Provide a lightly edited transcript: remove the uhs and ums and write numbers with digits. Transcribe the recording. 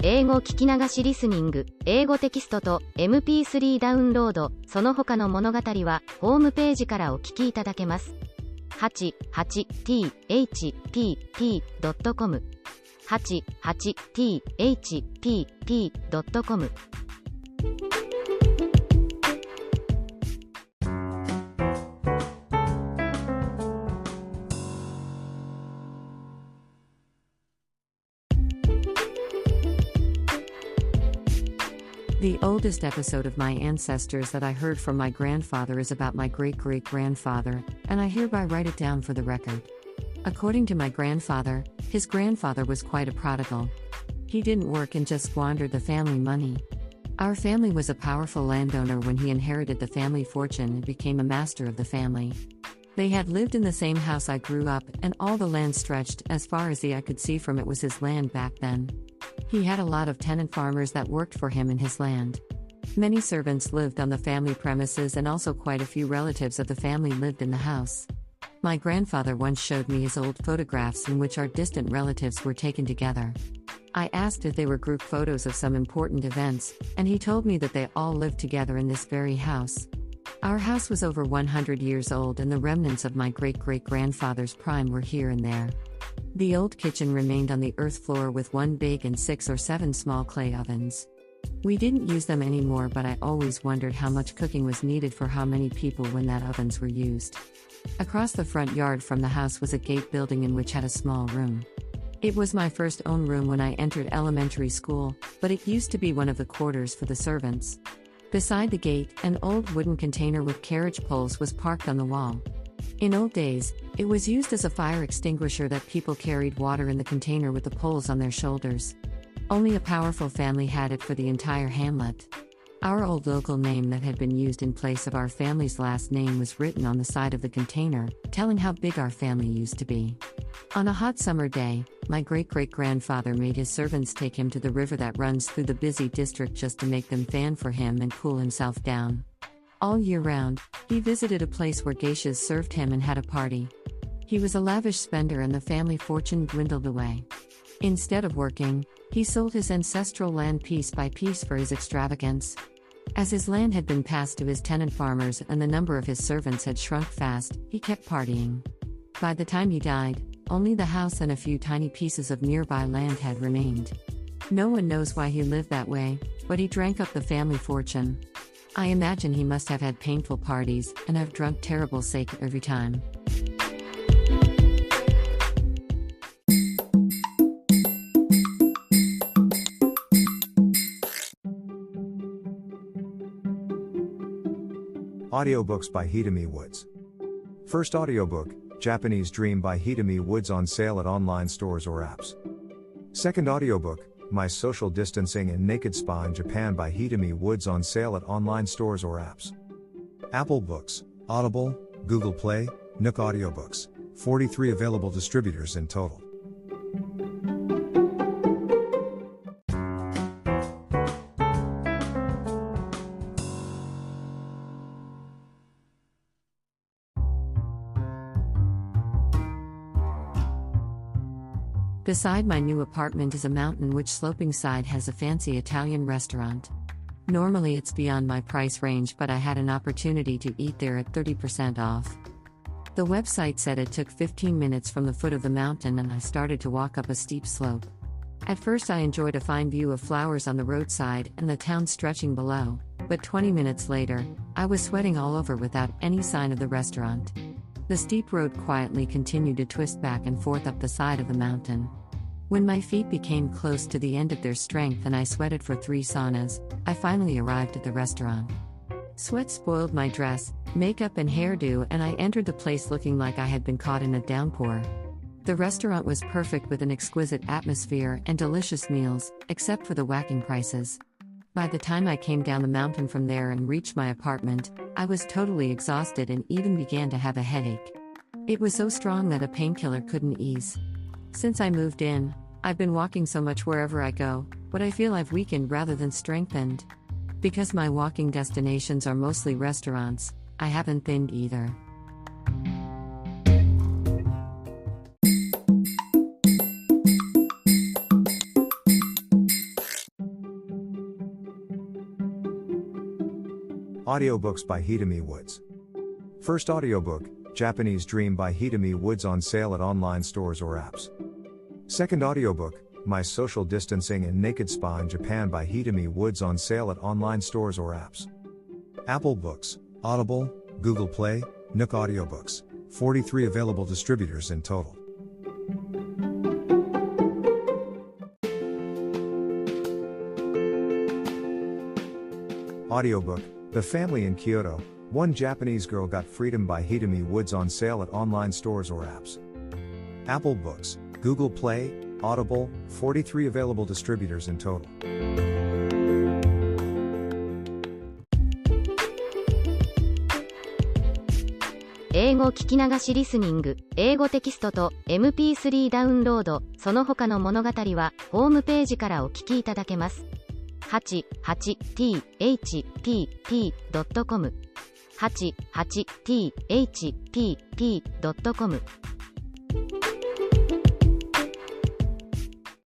英語聞き流しリスニング、英語テキストと MP3 ダウンロード、その他の物語はホームページからお聞きいただけます。88thpp.com 88thpp.com The oldest episode of my ancestors that I heard from my grandfather is about my great-great-grandfather, and I hereby write it down for the record. According to my grandfather, his grandfather was quite a prodigal. He didn't work and just squandered the family money. Our family was a powerful landowner when he inherited the family fortune and became a master of the family. They had lived in the same house I grew up, and all the land stretched as far as the eye could see from it was his land back then. He had a lot of tenant farmers that worked for him in his land. Many servants lived on the family premises, and also quite a few relatives of the family lived in the house. My grandfather once showed me his old photographs in which our distant relatives were taken together. I asked if they were group photos of some important events, and he told me that they all lived together in this very house. Our house was over 100 years old, and the remnants of my great-great-grandfather's prime were here and there. The old kitchen remained on the earth floor with one big and 6 or 7 small clay ovens. We didn't use them anymore, but I always wondered how much cooking was needed for how many people when that ovens were used. Across the front yard from the house was a gate building in which had a small room. It was my first own room when I entered elementary school, but it used to be one of the quarters for the servants. Beside the gate, an old wooden container with carriage poles was parked on the wall. In old days, it was used as a fire extinguisher that people carried water in the container with the poles on their shoulders. Only a powerful family had it for the entire hamlet. Our old local name that had been used in place of our family's last name was written on the side of the container, telling how big our family used to be. On a hot summer day, my great-great-grandfather made his servants take him to the river that runs through the busy district just to make them fan for him and cool himself down. All year round, he visited a place where geishas served him and had a party. He was a lavish spender, and the family fortune dwindled away. Instead of working, he sold his ancestral land piece by piece for his extravagance. As his land had been passed to his tenant farmers and the number of his servants had shrunk fast, he kept partying. By the time he died, only the house and a few tiny pieces of nearby land had remained. No one knows why he lived that way, but he drank up the family fortune. I imagine he must have had painful parties and have drunk terrible sake every time. Audiobooks by Hitomi Woods. First audiobook, Japanese Dream by Hitomi Woods, on sale at online stores or apps. Second audiobook, My Social Distancing and Naked Spa in Japan by Hitomi Woods, on sale at online stores or apps. Apple Books, Audible, Google Play, Nook Audiobooks, 43 available distributors in total. Beside my new apartment is a mountain which sloping side has a fancy Italian restaurant. Normally it's beyond my price range, but I had an opportunity to eat there at 30% off. The website said it took 15 minutes from the foot of the mountain, and I started to walk up a steep slope. At first I enjoyed a fine view of flowers on the roadside and the town stretching below, but 20 minutes later, I was sweating all over without any sign of the restaurant. The steep road quietly continued to twist back and forth up the side of the mountain. When my feet became close to the end of their strength and I sweated for 3 saunas, I finally arrived at the restaurant. Sweat spoiled my dress, makeup and hairdo, and I entered the place looking like I had been caught in a downpour. The restaurant was perfect, with an exquisite atmosphere and delicious meals, except for the whacking prices. By the time I came down the mountain from there and reached my apartment, I was totally exhausted and even began to have a headache. It was so strong that a painkiller couldn't ease. Since I moved in, I've been walking so much wherever I go, but I feel I've weakened rather than strengthened. Because my walking destinations are mostly restaurants, I haven't thinned either. Audiobooks by Hitomi Woods. First audiobook, Japanese Dream by Hitomi Woods on sale at online stores or apps. Second audiobook, My Social Distancing and Naked Spa in Japan by Hitomi Woods on sale at online stores or apps. Apple Books, Audible, Google Play, Nook Audiobooks, 43 available distributors in total. Audiobook, The Family in Kyoto, One Japanese Girl Got Freedom by Hitomi Woods on sale at online stores or apps. Apple Books, Google Play, Audible, 43 available distributors in total. 英語聞き流しリスニング、英語テキストと MP3 ダウンロード、その他の物語はホームページからお聞きいただけます。88thpp.com 88thpp.com